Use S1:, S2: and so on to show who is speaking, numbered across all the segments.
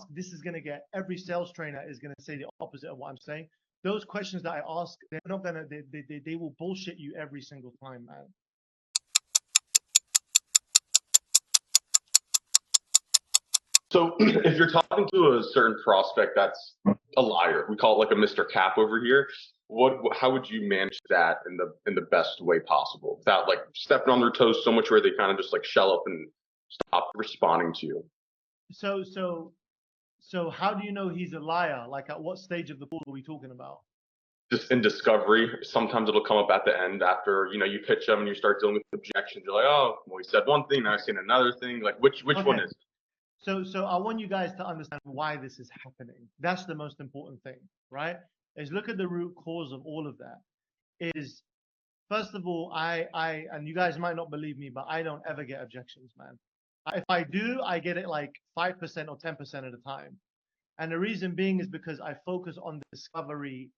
S1: ask, this is going to get every sales trainer is going to say the opposite of what I'm saying. Those questions that I ask, they're not going to, they will bullshit you every single time, man.
S2: So if you're talking to a certain prospect that's a liar, we call it like a Mr. Cap over here. How would you manage that in the best way possible without like stepping on their toes so much where they kind of just like shell up and stop responding to you?
S1: So how do you know he's a liar? Like at what stage of the call are we talking about?
S2: Just in discovery, sometimes it'll come up at the end after you pitch them and you start dealing with objections. You're like, oh, well, he said one thing, now I've seen another thing. Like which one is it?
S1: So I want you guys to understand why this is happening. That's the most important thing, right? Is look at the root cause of all of that. Is first of all, and you guys might not believe me, but I don't ever get objections, man. If I do, I get it like 5% or 10% of the time. And the reason being is because I focus on discovery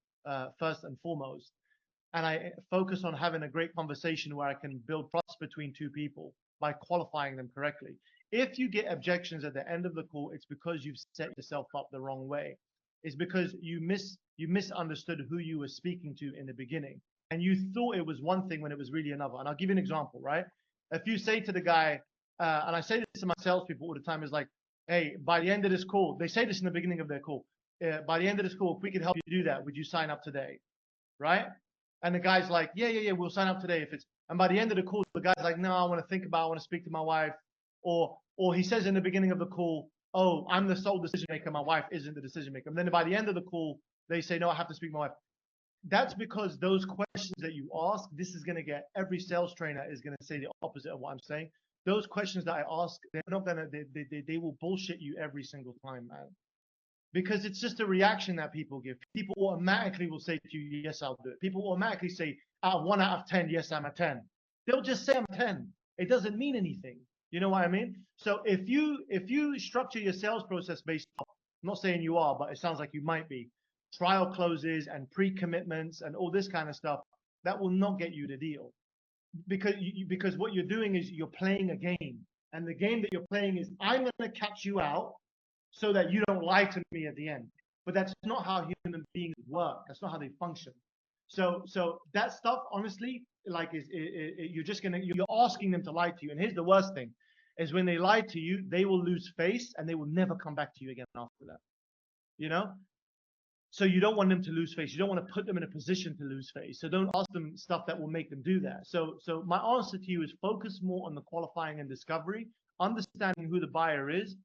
S1: first and foremost. And I focus on having a great conversation where I can build trust between two people by qualifying them correctly. If you get objections at the end of the call, it's because you've set yourself up the wrong way. It's because you misunderstood who you were speaking to in the beginning. And you thought it was one thing when it was really another. And I'll give you an example, right? If you say to the guy, and I say this to my salespeople all the time, is like, hey, by the end of this call, they say this in the beginning of their call. By the end of this call, if we could help you do that, would you sign up today? Right? And the guy's like, yeah, we'll sign up today if it's. And by the end of the call, the guy's like, no, I want to think about it. I want to speak to my wife. Or he says in the beginning of the call, oh, I'm the sole decision maker. My wife isn't the decision maker. And then by the end of the call, they say, no, I have to speak to my wife. That's because those questions that you ask, this is going to get every sales trainer is going to say the opposite of what I'm saying. Those questions that I ask, they're not going to, they will bullshit you every single time, man. Because it's just a reaction that people give. People automatically will say to you, yes, I'll do it. People automatically say, 1 out of 10, yes, I'm a 10. They'll just say I'm a 10. It doesn't mean anything. You know what I mean? So if you structure your sales process based on, I'm not saying you are, but it sounds like you might be, trial closes and pre-commitments and all this kind of stuff, that will not get you the deal. Because what you're doing is you're playing a game. And the game that you're playing is, I'm going to catch you out so that you don't lie to me at the end. But that's not how human beings work. That's not how they function. So that stuff, honestly, like you're asking them to lie to you. And here's the worst thing, is when they lie to you, they will lose face and they will never come back to you again after that. You know? So you don't want them to lose face. You don't want to put them in a position to lose face. So don't ask them stuff that will make them do that. So my answer to you is focus more on the qualifying and discovery, understanding who the buyer is,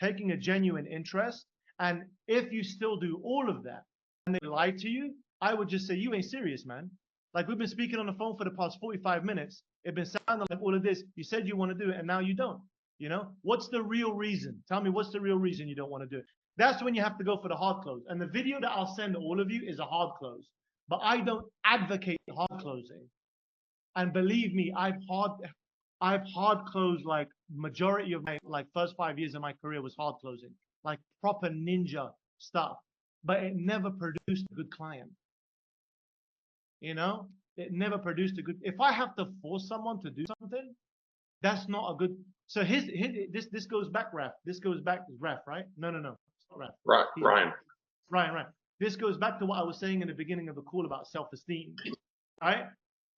S1: taking a genuine interest. And if you still do all of that and they lie to you, I would just say, you ain't serious, man. Like we've been speaking on the phone for the past 45 minutes. It's been sounding like all of this. You said you want to do it and now you don't. You know, what's the real reason? Tell me, what's the real reason you don't want to do it? That's when you have to go for the hard close. And the video that I'll send to all of you is a hard close. But I don't advocate hard closing. And believe me, I've hard closed like majority of my first 5 years of my career was hard closing, like proper ninja stuff. But it never produced a good client. You know, it never produced a good. If I have to force someone to do something, that's not a good. So this goes back, Raf. This goes back, Raf, right? No. Raf.
S2: Right, Ryan.
S1: Right. This goes back to what I was saying in the beginning of the call about self-esteem, right?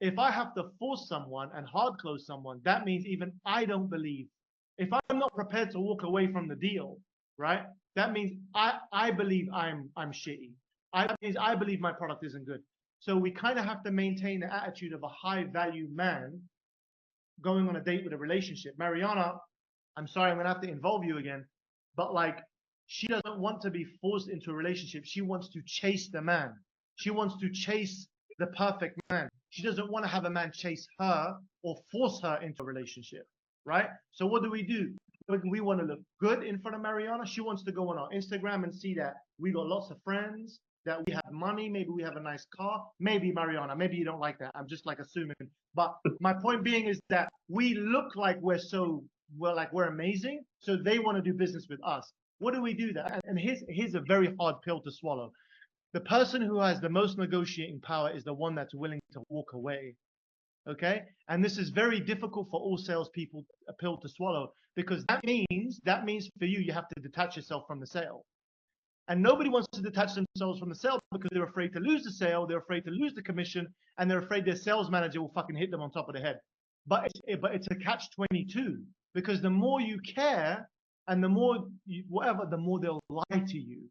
S1: If I have to force someone and hard close someone, that means even I don't believe. If I'm not prepared to walk away from the deal, right? That means I believe I'm shitty. That means I believe my product isn't good. So we kind of have to maintain the attitude of a high-value man going on a date with a relationship. Mariana, I'm sorry, I'm gonna have to involve you again, but like, she doesn't want to be forced into a relationship. She wants to chase the man. She wants to chase the perfect man. She doesn't want to have a man chase her or force her into a relationship, right? So what do? We want to look good in front of Mariana. She wants to go on our Instagram and see that we got lots of friends, that we have money, maybe we have a nice car. Maybe, Mariana, maybe you don't like that. I'm just like assuming. But my point being is that we look like we're amazing, so they want to do business with us. What do we do that? And here's a very hard pill to swallow. The person who has the most negotiating power is the one that's willing to walk away. Okay? And this is very difficult for all salespeople, a pill to swallow. because that means for you have to detach yourself from the sale. And nobody wants to detach themselves from the sale because they're afraid to lose the sale, they're afraid to lose the commission, and they're afraid their sales manager will fucking hit them on top of the head. But it's a catch-22, because the more you care and the more the more they'll lie to you.